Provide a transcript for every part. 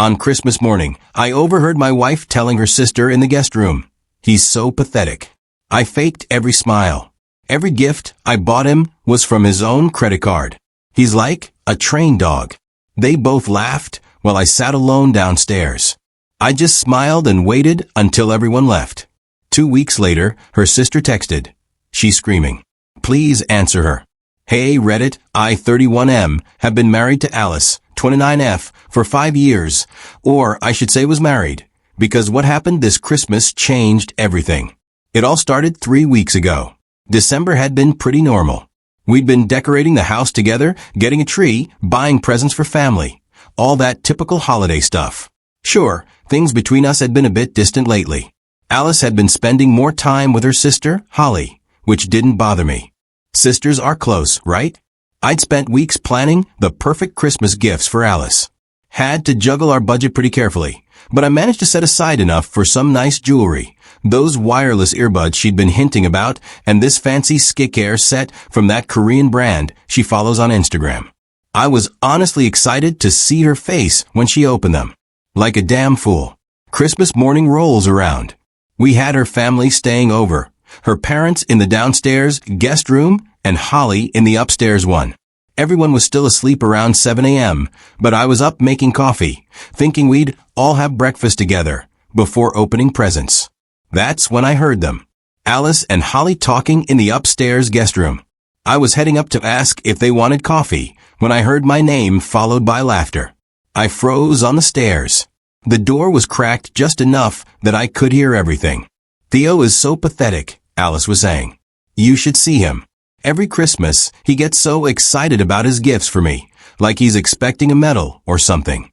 On Christmas morning, I overheard my wife telling her sister in the guest room, "He's so pathetic." I faked every smile. Every gift I bought him was from his own credit card. He's like a trained dog. They both laughed while I sat alone downstairs. I just smiled and waited until everyone left. 2 weeks later, her sister texted. She's screaming. Please answer her. Hey Reddit, I 31M have been married to Alice, 29F, for 5 years, or I should say was married, because what happened this Christmas changed everything. It all started 3 weeks ago. December had been pretty normal. We'd been decorating the house together, getting a tree, buying presents for family, all that typical holiday stuff. Sure, things between us had been a bit distant lately. Alice had been spending more time with her sister, Holly, which didn't bother me. Sisters are close, right? I'd spent weeks planning the perfect Christmas gifts for Alice. Had to juggle our budget pretty carefully, but I managed to set aside enough for some nice jewelry, those wireless earbuds she'd been hinting about, and this fancy skincare set from that Korean brand she follows on Instagram. I was honestly excited to see her face when she opened them. Like a damn fool. Christmas morning rolls around. We had her family staying over, her parents in the downstairs guest room and Holly in the upstairs one. Everyone was still asleep around 7 a.m., but I was up making coffee, thinking we'd all have breakfast together before opening presents. That's when I heard them. Alice and Holly talking in the upstairs guest room. I was heading up to ask if they wanted coffee when I heard my name followed by laughter. I froze on the stairs. The door was cracked just enough that I could hear everything. Theo is so pathetic, Alice was saying. You should see him. Every Christmas, he gets so excited about his gifts for me, like he's expecting a medal or something.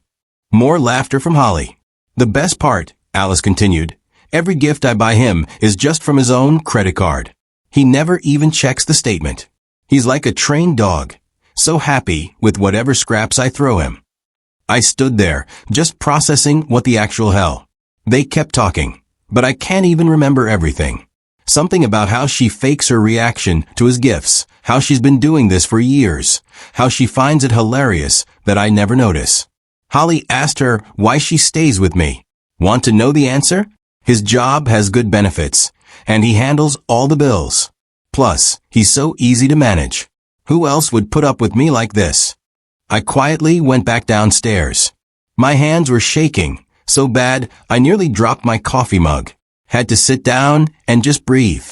More laughter from Holly. The best part, Alice continued, every gift I buy him is just from his own credit card. He never even checks the statement. He's like a trained dog, so happy with whatever scraps I throw him. I stood there, just processing what the actual hell. They kept talking, but I can't even remember everything. Something about how she fakes her reaction to his gifts, how she's been doing this for years, how she finds it hilarious that I never notice. Holly asked her why she stays with me. Want to know the answer? His job has good benefits, and he handles all the bills. Plus, he's so easy to manage. Who else would put up with me like this? I quietly went back downstairs. My hands were shaking, so bad I nearly dropped my coffee mug. Had to sit down and just breathe.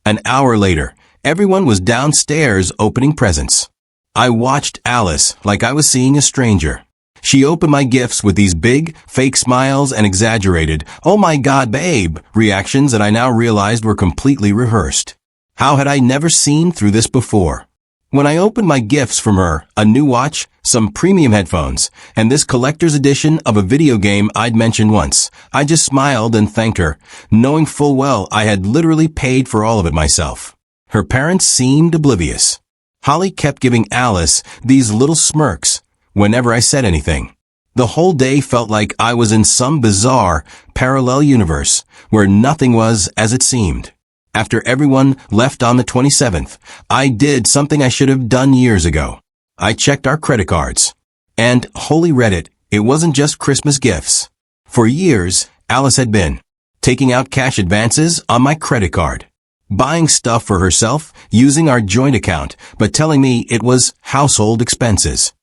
An hour later, everyone was downstairs opening presents. I watched Alice like I was seeing a stranger. She opened my gifts with these big, fake smiles and exaggerated, "Oh my God, babe," reactions that I now realized were completely rehearsed. How had I never seen through this before? When I opened my gifts from her, a new watch, some premium headphones, and this collector's edition of a video game I'd mentioned once, I just smiled and thanked her, knowing full well I had literally paid for all of it myself. Her parents seemed oblivious. Holly kept giving Alice these little smirks whenever I said anything. The whole day felt like I was in some bizarre, parallel universe where nothing was as it seemed. After everyone left on the 27th, I did something I should have done years ago. I checked our credit cards. And, holy Reddit, it wasn't just Christmas gifts. For years, Alice had been taking out cash advances on my credit card, buying stuff for herself using our joint account, but telling me it was household expenses,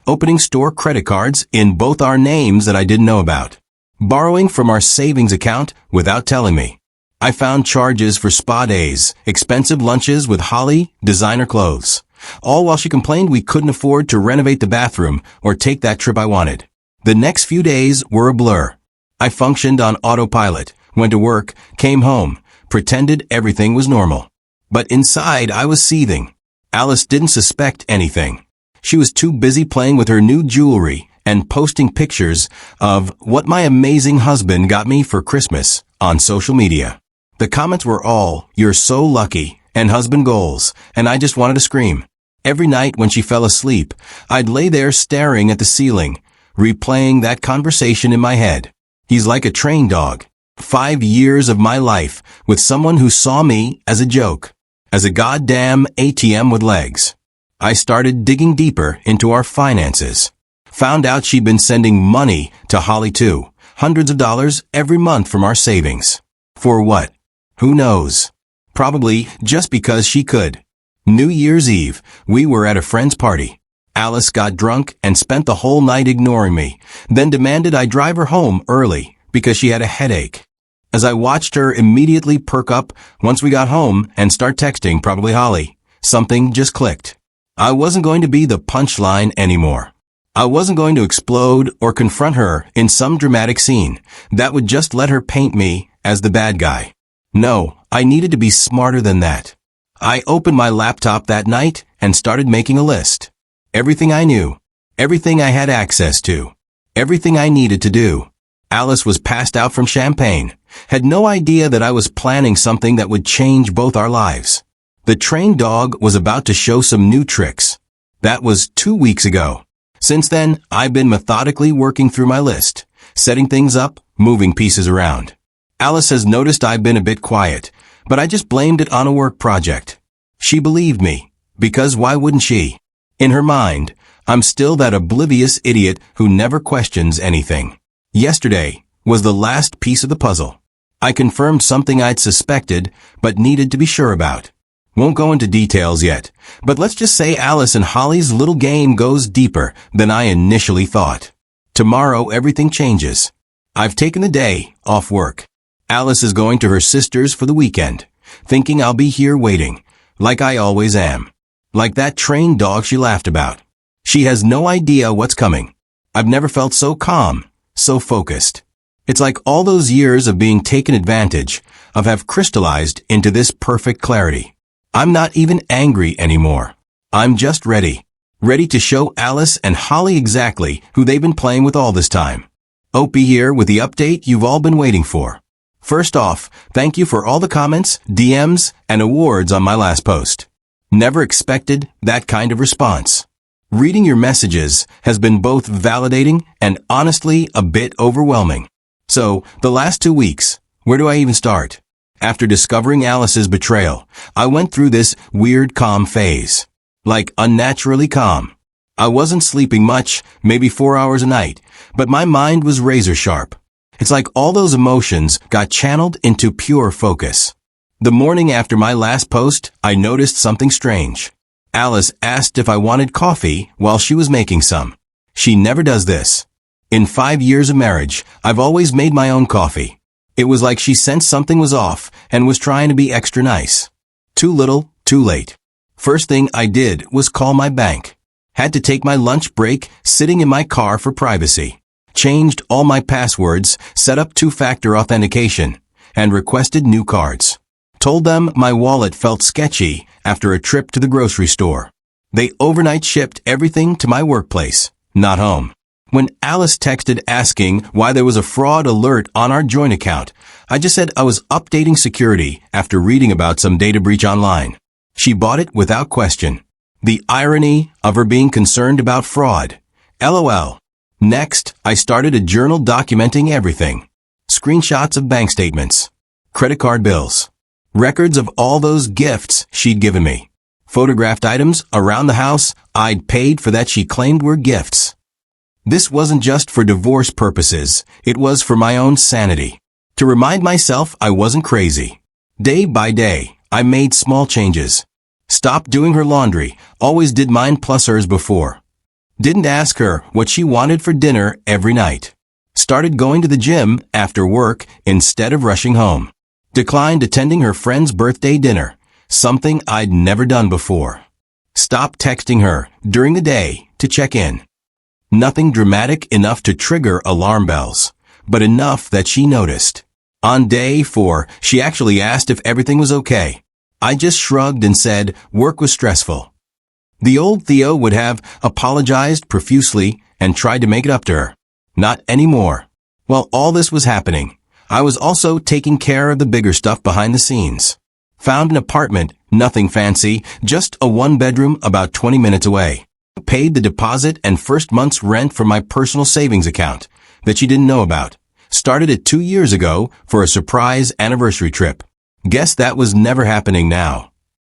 opening store credit cards in both our names that I didn't know about, borrowing from our savings account without telling me. I found charges for spa days, expensive lunches with Holly, designer clothes, all while she complained we couldn't afford to renovate the bathroom or take that trip I wanted. The next few days were a blur. I functioned on autopilot, went to work, came home, pretended everything was normal. But inside I was seething. Alice didn't suspect anything. She was too busy playing with her new jewelry and posting pictures of what my amazing husband got me for Christmas on social media. The comments were all, "You're so lucky," and husband goals, and I just wanted to scream. Every night when she fell asleep, I'd lay there staring at the ceiling, replaying that conversation in my head. He's like a trained dog. 5 years of my life with someone who saw me as a joke, as a goddamn ATM with legs. I started digging deeper into our finances. Found out she'd been sending money to Holly too. Hundreds of dollars every month from our savings. For what? Who knows? Probably just because she could. New Year's Eve, we were at a friend's party. Alice got drunk and spent the whole night ignoring me, then demanded I drive her home early because she had a headache. As I watched her immediately perk up once we got home and start texting probably Holly, something just clicked. I wasn't going to be the punchline anymore. I wasn't going to explode or confront her in some dramatic scene that would just let her paint me as the bad guy. No, I needed to be smarter than that. I opened my laptop that night and started making a list. Everything I knew, everything I had access to, everything I needed to do. Alice was passed out from champagne, had no idea that I was planning something that would change both our lives. The trained dog was about to show some new tricks. That was 2 weeks ago. Since then, I've been methodically working through my list, setting things up, moving pieces around. Alice has noticed I've been a bit quiet, but I just blamed it on a work project. She believed me, because why wouldn't she? In her mind, I'm still that oblivious idiot who never questions anything. Yesterday was the last piece of the puzzle. I confirmed something I'd suspected, but needed to be sure about. Won't go into details yet, but let's just say Alice and Holly's little game goes deeper than I initially thought. Tomorrow everything changes. I've taken the day off work. Alice is going to her sister's for the weekend, thinking I'll be here waiting, like I always am. Like that trained dog she laughed about. She has no idea what's coming. I've never felt so calm, so focused. It's like all those years of being taken advantage of have crystallized into this perfect clarity. I'm not even angry anymore. I'm just ready. Ready to show Alice and Holly exactly who they've been playing with all this time. Opie here with the update you've all been waiting for. First off, thank you for all the comments, DMs, and awards on my last post. Never expected that kind of response. Reading your messages has been both validating and honestly a bit overwhelming. So, the last 2 weeks, where do I even start? After discovering Alice's betrayal, I went through this weird calm phase. Like unnaturally calm. I wasn't sleeping much, maybe 4 hours a night, but my mind was razor sharp. It's like all those emotions got channeled into pure focus. The morning after my last post, I noticed something strange. Alice asked if I wanted coffee while she was making some. She never does this. In 5 years of marriage, I've always made my own coffee. It was like she sensed something was off and was trying to be extra nice. Too little, too late. First thing I did was call my bank. Had to take my lunch break sitting in my car for privacy. Changed all my passwords, set up 2-factor authentication, and requested new cards. Told them my wallet felt sketchy after a trip to the grocery store. They overnight shipped everything to my workplace, not home. When Alice texted asking why there was a fraud alert on our joint account, I just said I was updating security after reading about some data breach online. She bought it without question. The irony of her being concerned about fraud. LOL. Next, I started a journal documenting everything. Screenshots of bank statements. Credit card bills. Records of all those gifts she'd given me. Photographed items around the house I'd paid for that she claimed were gifts. This wasn't just for divorce purposes, it was for my own sanity. To remind myself I wasn't crazy. Day by day, I made small changes. Stopped doing her laundry, always did mine plus hers before. Didn't ask her what she wanted for dinner every night. Started going to the gym after work instead of rushing home. Declined attending her friend's birthday dinner, something I'd never done before. Stopped texting her during the day to check in. Nothing dramatic enough to trigger alarm bells, but enough that she noticed. On day 4, she actually asked if everything was okay. I just shrugged and said work was stressful. The old Theo would have apologized profusely and tried to make it up to her. Not anymore. While all this was happening, I was also taking care of the bigger stuff behind the scenes. Found an apartment, nothing fancy, just a 1-bedroom about 20 minutes away. Paid the deposit and first month's rent from my personal savings account that she didn't know about. Started it 2 years ago for a surprise anniversary trip. Guess that was never happening now.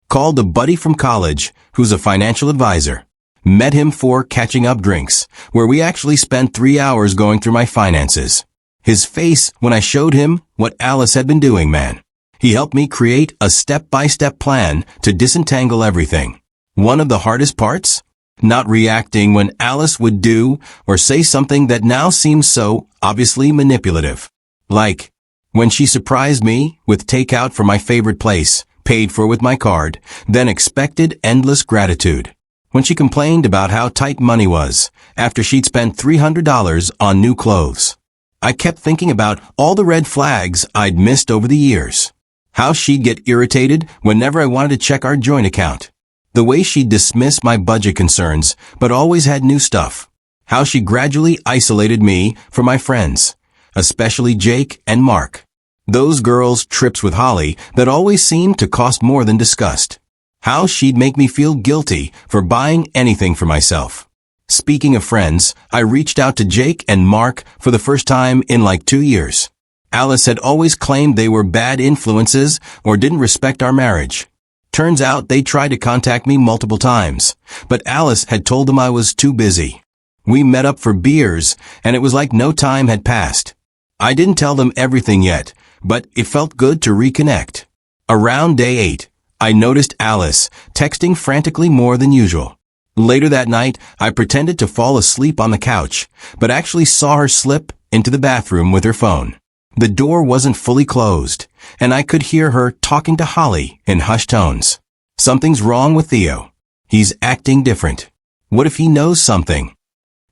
Called a buddy from college who's a financial advisor. Met him for catching up drinks, where we actually spent 3 hours going through my finances. His face when I showed him what Alice had been doing, man. He helped me create a step-by-step plan to disentangle everything. One of the hardest parts? Not reacting when Alice would do or say something that now seems so obviously manipulative. Like, when she surprised me with takeout from my favorite place, paid for with my card, then expected endless gratitude. When she complained about how tight money was, after she'd spent $300 on new clothes. I kept thinking about all the red flags I'd missed over the years. How she'd get irritated whenever I wanted to check our joint account. The way she'd dismiss my budget concerns, but always had new stuff. How she gradually isolated me from my friends, especially Jake and Mark. Those girls' trips with Holly that always seemed to cost more than discussed. How she'd make me feel guilty for buying anything for myself. Speaking of friends, I reached out to Jake and Mark for the first time in like 2 years. Alice had always claimed they were bad influences or didn't respect our marriage. Turns out they tried to contact me multiple times, but Alice had told them I was too busy. We met up for beers, and it was like no time had passed. I didn't tell them everything yet, but it felt good to reconnect. Around day 8, I noticed Alice texting frantically more than usual. Later that night, I pretended to fall asleep on the couch, but actually saw her slip into the bathroom with her phone. The door wasn't fully closed, and I could hear her talking to Holly in hushed tones. Something's wrong with Theo. He's acting different. What if he knows something?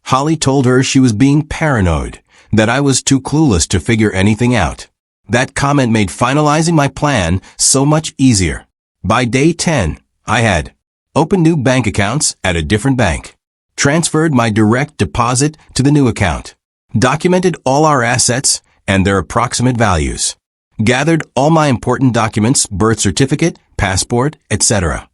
Holly told her she was being paranoid, that I was too clueless to figure anything out. That comment made finalizing my plan so much easier. By day 10, I had opened new bank accounts at a different bank, transferred my direct deposit to the new account, documented all our assets and their approximate values, gathered all my important documents, birth certificate, passport, etc.,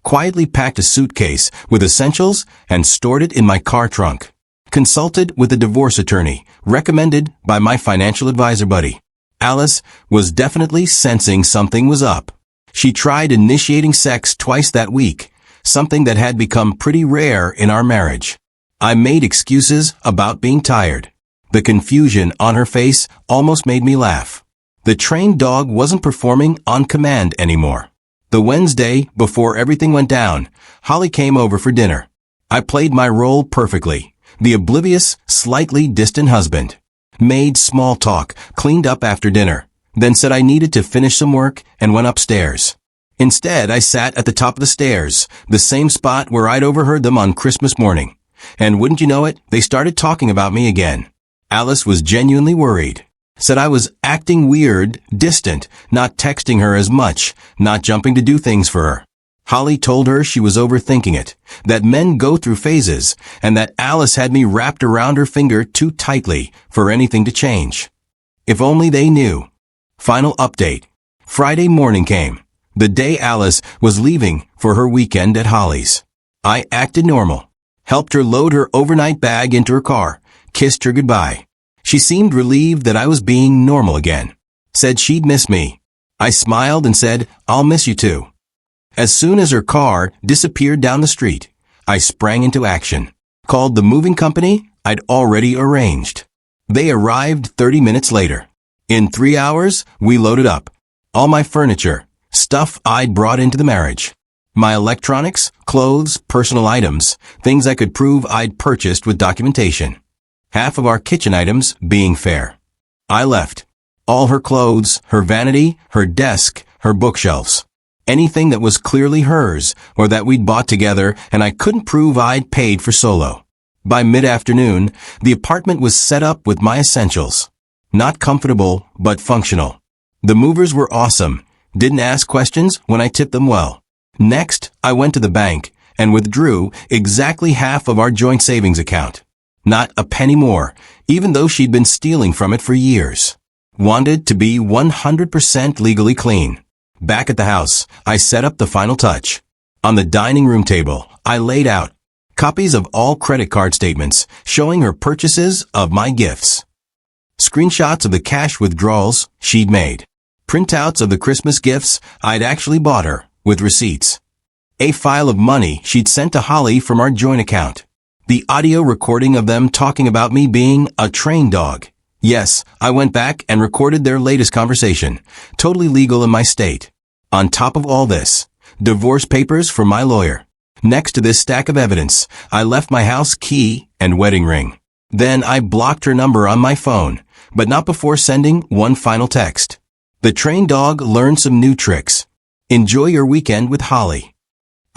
quietly packed a suitcase with essentials and stored it in my car trunk, consulted with a divorce attorney recommended by my financial advisor buddy. Alice was definitely sensing something was up. She tried initiating sex twice that week, something that had become pretty rare in our marriage. I made excuses about being tired. The confusion on her face almost made me laugh. The trained dog wasn't performing on command anymore. The Wednesday before everything went down, Holly came over for dinner. I played my role perfectly, the oblivious, slightly distant husband. Made small talk, cleaned up after dinner, then said I needed to finish some work and went upstairs. Instead, I sat at the top of the stairs, the same spot where I'd overheard them on Christmas morning. And wouldn't you know it, they started talking about me again. Alice was genuinely worried. Said I was acting weird, distant, not texting her as much, not jumping to do things for her. Holly told her she was overthinking it, that men go through phases, and that Alice had me wrapped around her finger too tightly for anything to change. If only they knew. Final update. Friday morning came, the day Alice was leaving for her weekend at Holly's. I acted normal, helped her load her overnight bag into her car, kissed her goodbye. She seemed relieved that I was being normal again. Said she'd miss me. I smiled and said, I'll miss you too. As soon as her car disappeared down the street, I sprang into action. Called the moving company I'd already arranged. They arrived 30 minutes later. In 3 hours, we loaded up. All my furniture, stuff I'd brought into the marriage. My electronics, clothes, personal items, things I could prove I'd purchased with documentation. Half of our kitchen items being fair. I left. All her clothes, her vanity, her desk, her bookshelves. Anything that was clearly hers or that we'd bought together and I couldn't prove I'd paid for solo. By mid-afternoon, the apartment was set up with my essentials. Not comfortable, but functional. The movers were awesome. Didn't ask questions when I tipped them well. Next, I went to the bank and withdrew exactly half of our joint savings account. Not a penny more, even though she'd been stealing from it for years. Wanted to be 100% legally clean. Back at the house, I set up the final touch. On the dining room table, I laid out copies of all credit card statements showing her purchases of my gifts. Screenshots of the cash withdrawals she'd made. Printouts of the Christmas gifts I'd actually bought her, with receipts. A file of money she'd sent to Holly from our joint account. The audio recording of them talking about me being a train dog. Yes, I went back and recorded their latest conversation. Totally legal in my state. On top of all this, divorce papers from my lawyer. Next to this stack of evidence, I left my house key and wedding ring. Then I blocked her number on my phone, but not before sending one final text. The train dog learned some new tricks. Enjoy your weekend with Holly.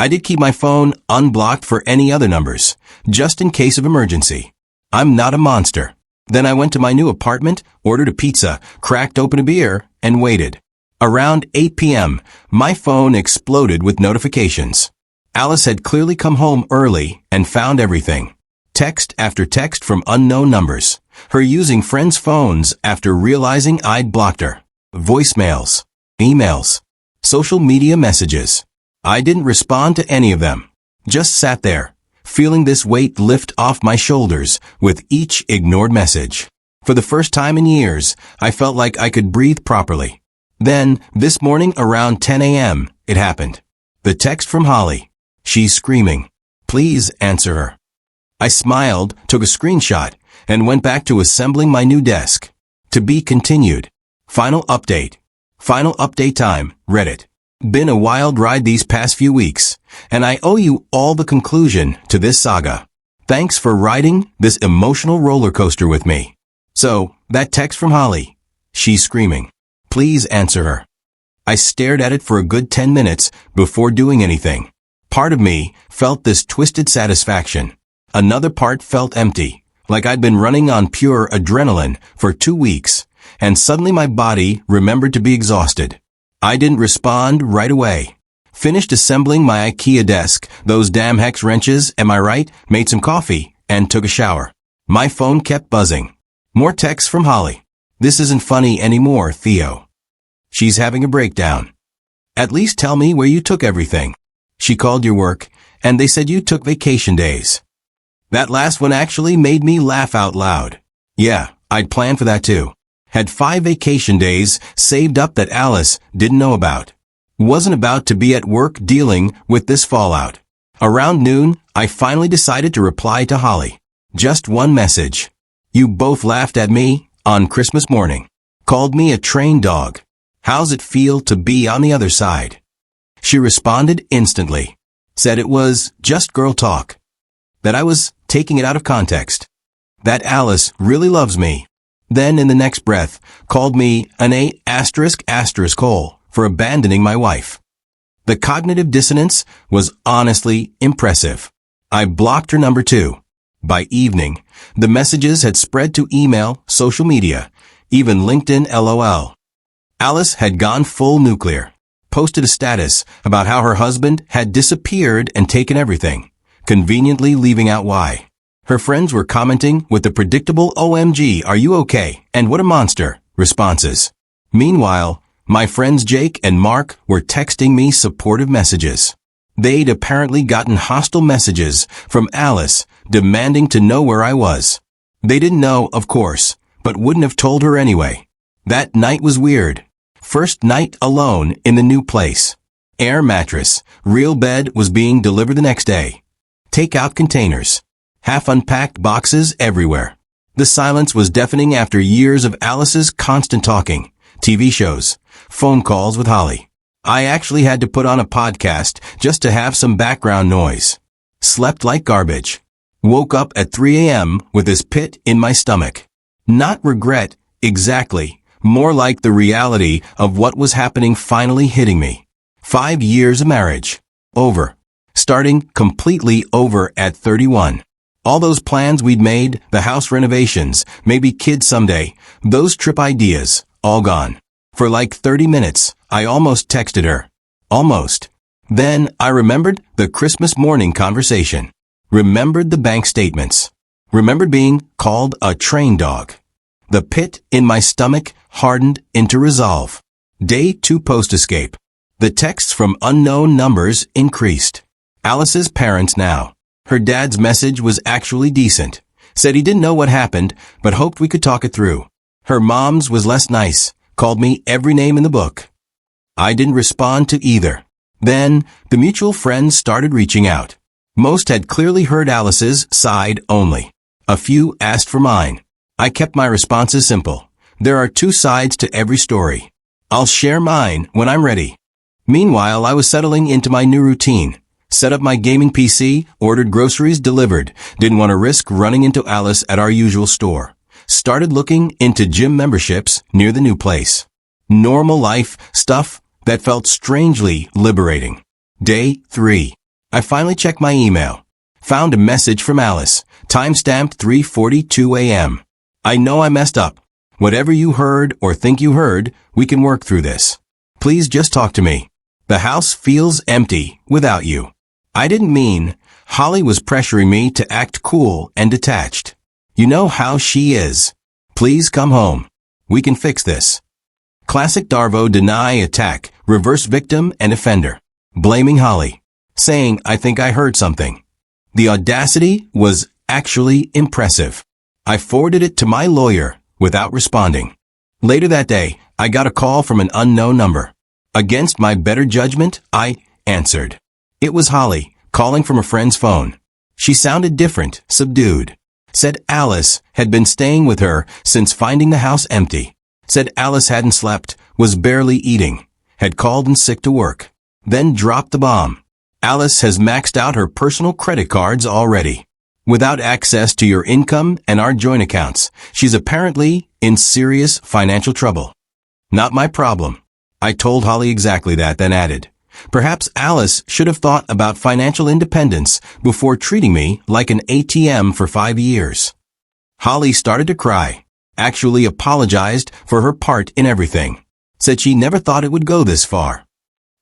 I did keep my phone unblocked for any other numbers, just in case of emergency. I'm not a monster. Then I went to my new apartment, ordered a pizza, cracked open a beer, and waited. Around 8 p.m., my phone exploded with notifications. Alice had clearly come home early and found everything. Text after text from unknown numbers. Her using friends' phones after realizing I'd blocked her. Voicemails. Emails. Social media messages. I didn't respond to any of them. Just sat there, feeling this weight lift off my shoulders with each ignored message. For the first time in years, I felt like I could breathe properly. Then, this morning around 10 a.m., it happened. The text from Holly. She's screaming. Please answer her. I smiled, took a screenshot, and went back to assembling my new desk. To be continued. Final update. Final update time, Reddit. Been a wild ride these past few weeks, and I owe you all the conclusion to this saga. Thanks for riding this emotional roller coaster with me. So, that text from Holly. She's screaming. Please answer her. I stared at it for a good 10 minutes before doing anything. Part of me felt this twisted satisfaction. Another part felt empty, like I'd been running on pure adrenaline for 2 weeks, and suddenly my body remembered to be exhausted. I didn't respond right away. Finished assembling my IKEA desk, those damn hex wrenches, am I right, made some coffee, and took a shower. My phone kept buzzing. More texts from Holly. This isn't funny anymore, Theo. She's having a breakdown. At least tell me where you took everything. She called your work, and they said you took vacation days. That last one actually made me laugh out loud. Yeah, I'd planned for that too. Had 5 vacation days saved up that Alice didn't know about. Wasn't about to be at work dealing with this fallout. Around noon, I finally decided to reply to Holly. Just one message. You both laughed at me on Christmas morning. Called me a train dog. How's it feel to be on the other side? She responded instantly. Said it was just girl talk. That I was taking it out of context. That Alice really loves me. Then in the next breath, called me an A***hole for abandoning my wife. The cognitive dissonance was honestly impressive. I blocked her number too. By evening, the messages had spread to email, social media, even LinkedIn LOL. Alice had gone full nuclear. Posted a status about how her husband had disappeared and taken everything, conveniently leaving out why. Her friends were commenting with the predictable OMG, are you okay? And what a monster responses. Meanwhile, my friends Jake and Mark were texting me supportive messages. They'd apparently gotten hostile messages from Alice demanding to know where I was. They didn't know, of course, but wouldn't have told her anyway. That night was weird. First night alone in the new place. Air mattress, real bed was being delivered the next day. Take-out containers. Half-unpacked boxes everywhere. The silence was deafening after years of Alice's constant talking, TV shows, phone calls with Holly. I actually had to put on a podcast just to have some background noise. Slept like garbage. Woke up at 3 a.m. with this pit in my stomach. Not regret, exactly, more like the reality of what was happening finally hitting me. 5 years of marriage. Over. Starting completely over at 31. All those plans we'd made, the house renovations, maybe kids someday, those trip ideas, all gone. For like 30 minutes, I almost texted her. Almost. Then I remembered the Christmas morning conversation. Remembered the bank statements. Remembered being called a train dog. The pit in my stomach hardened into resolve. Day 2 post-escape. The texts from unknown numbers increased. Alice's parents now. Her dad's message was actually decent. Said he didn't know what happened, but hoped we could talk it through. Her mom's was less nice. Called me every name in the book. I didn't respond to either. Then, the mutual friends started reaching out. Most had clearly heard Alice's side only. A few asked for mine. I kept my responses simple. There are two sides to every story. I'll share mine when I'm ready. Meanwhile, I was settling into my new routine. Set up my gaming PC, ordered groceries delivered, didn't want to risk running into Alice at our usual store. Started looking into gym memberships near the new place. Normal life stuff that felt strangely liberating. Day 3. I finally checked my email. Found a message from Alice, timestamped 3:42 a.m. I know I messed up. Whatever you heard or think you heard, we can work through this. Please just talk to me. The house feels empty without you. I didn't mean. Holly was pressuring me to act cool and detached. You know how she is. Please come home. We can fix this. Classic Darvo deny attack, reverse victim and offender. Blaming Holly. Saying, I think I heard something. The audacity was actually impressive. I forwarded it to my lawyer without responding. Later that day, I got a call from an unknown number. Against my better judgment, I answered. It was Holly, calling from a friend's phone. She sounded different, subdued. Said Alice had been staying with her since finding the house empty. Said Alice hadn't slept, was barely eating, had called in sick to work. Then dropped the bomb. Alice has maxed out her personal credit cards already. Without access to your income and our joint accounts, she's apparently in serious financial trouble. Not my problem. I told Holly exactly that, then added, perhaps Alice should have thought about financial independence before treating me like an ATM for 5 years. Holly started to cry, actually apologized for her part in everything. Said she never thought it would go this far.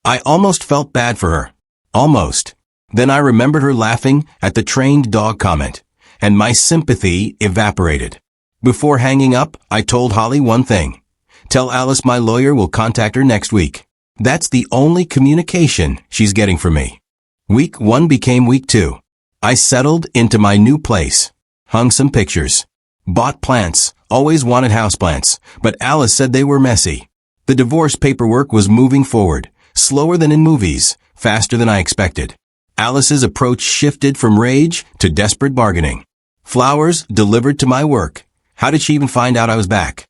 I almost felt bad for her. Almost. Then I remembered her laughing at the trained dog comment, and my sympathy evaporated. Before hanging up, I told Holly one thing. Tell Alice my lawyer will contact her next week. That's the only communication she's getting from me. Week 1 became week 2. I settled into my new place. Hung some pictures. Bought plants. Always wanted houseplants, but Alice said they were messy. The divorce paperwork was moving forward, slower than in movies, faster than I expected. Alice's approach shifted from rage to desperate bargaining. Flowers delivered to my work. How did she even find out I was back?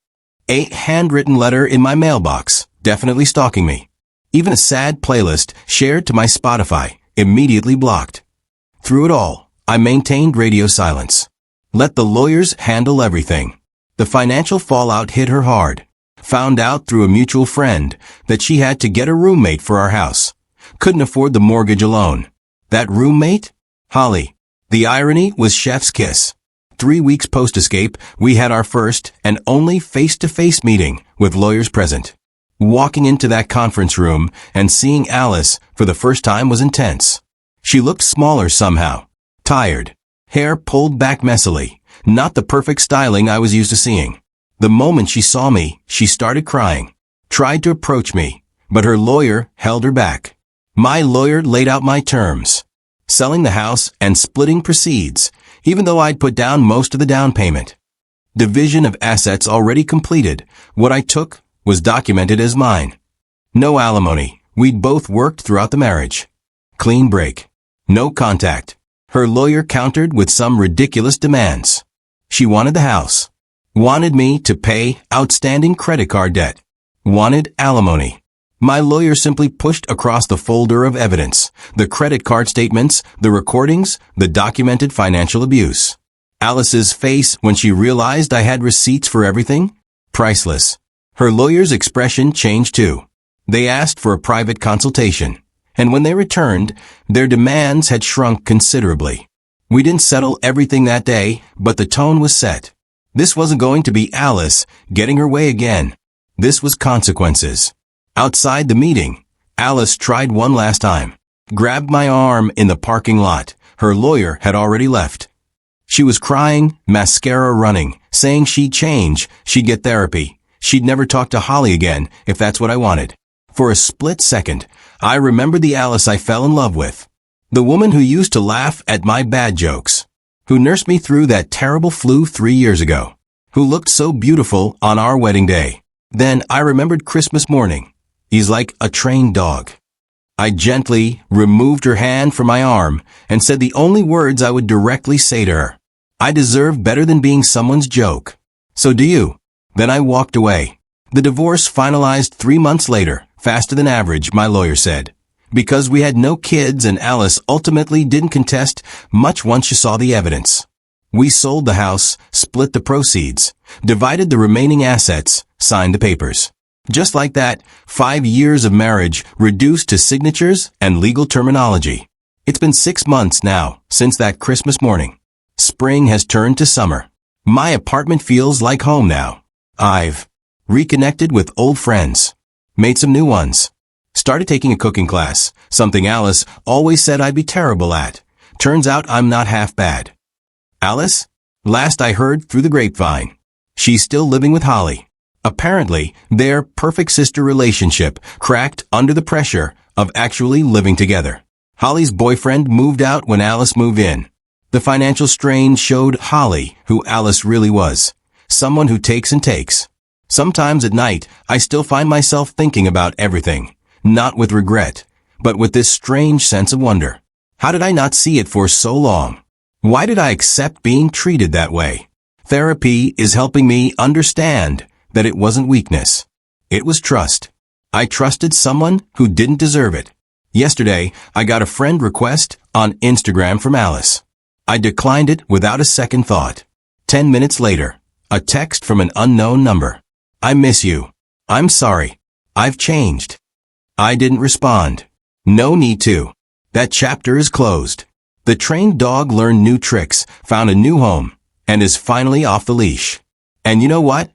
A handwritten letter in my mailbox, definitely stalking me. Even a sad playlist shared to my Spotify, immediately blocked. Through it all, I maintained radio silence. Let the lawyers handle everything. The financial fallout hit her hard. Found out through a mutual friend that she had to get a roommate for our house. Couldn't afford the mortgage alone. That roommate? Holly. The irony was chef's kiss. 3 weeks post-escape, we had our first and only face-to-face meeting with lawyers present. Walking into that conference room and seeing Alice for the first time was intense. She looked smaller somehow. Tired. Hair pulled back messily. Not the perfect styling I was used to seeing. The moment she saw me, she started crying. Tried to approach me, but her lawyer held her back. My lawyer laid out my terms. Selling the house and splitting proceeds, even though I'd put down most of the down payment. Division of assets already completed. What I took was documented as mine. No alimony. We'd both worked throughout the marriage. Clean break. No contact. Her lawyer countered with some ridiculous demands. She wanted the house. Wanted me to pay outstanding credit card debt. Wanted alimony. My lawyer simply pushed across the folder of evidence, the credit card statements, the recordings, the documented financial abuse. Alice's face when she realized I had receipts for everything? Priceless. Her lawyer's expression changed too. They asked for a private consultation, and when they returned, their demands had shrunk considerably. We didn't settle everything that day, but the tone was set. This wasn't going to be Alice getting her way again. This was consequences. Outside the meeting, Alice tried one last time. Grabbed my arm in the parking lot. Her lawyer had already left. She was crying, mascara running, saying she'd change, she'd get therapy. She'd never talk to Holly again, if that's what I wanted. For a split second, I remembered the Alice I fell in love with. The woman who used to laugh at my bad jokes. Who nursed me through that terrible flu 3 years ago. Who looked so beautiful on our wedding day. Then I remembered Christmas morning. He's like a trained dog. I gently removed her hand from my arm and said the only words I would directly say to her. I deserve better than being someone's joke. So do you. Then I walked away. The divorce finalized 3 months later, faster than average, my lawyer said. Because we had no kids and Alice ultimately didn't contest much once she saw the evidence. We sold the house, split the proceeds, divided the remaining assets, signed the papers. Just like that, 5 years of marriage reduced to signatures and legal terminology. It's been 6 months now since that Christmas morning. Spring has turned to summer. My apartment feels like home now. I've reconnected with old friends, made some new ones, started taking a cooking class, something Alice always said I'd be terrible at. Turns out I'm not half bad. Alice? Last I heard through the grapevine, she's still living with Holly. Apparently, their perfect sister relationship cracked under the pressure of actually living together. Holly's boyfriend moved out when Alice moved in. The financial strain showed Holly who Alice really was, someone who takes and takes. Sometimes at night, I still find myself thinking about everything, not with regret, but with this strange sense of wonder. How did I not see it for so long? Why did I accept being treated that way? Therapy is helping me understand that it wasn't weakness. It was trust. I trusted someone who didn't deserve it. Yesterday, I got a friend request on Instagram from Alice. I declined it without a second thought. 10 minutes later, a text from an unknown number. I miss you. I'm sorry. I've changed. I didn't respond. No need to. That chapter is closed. The trained dog learned new tricks, found a new home, and is finally off the leash. And you know what?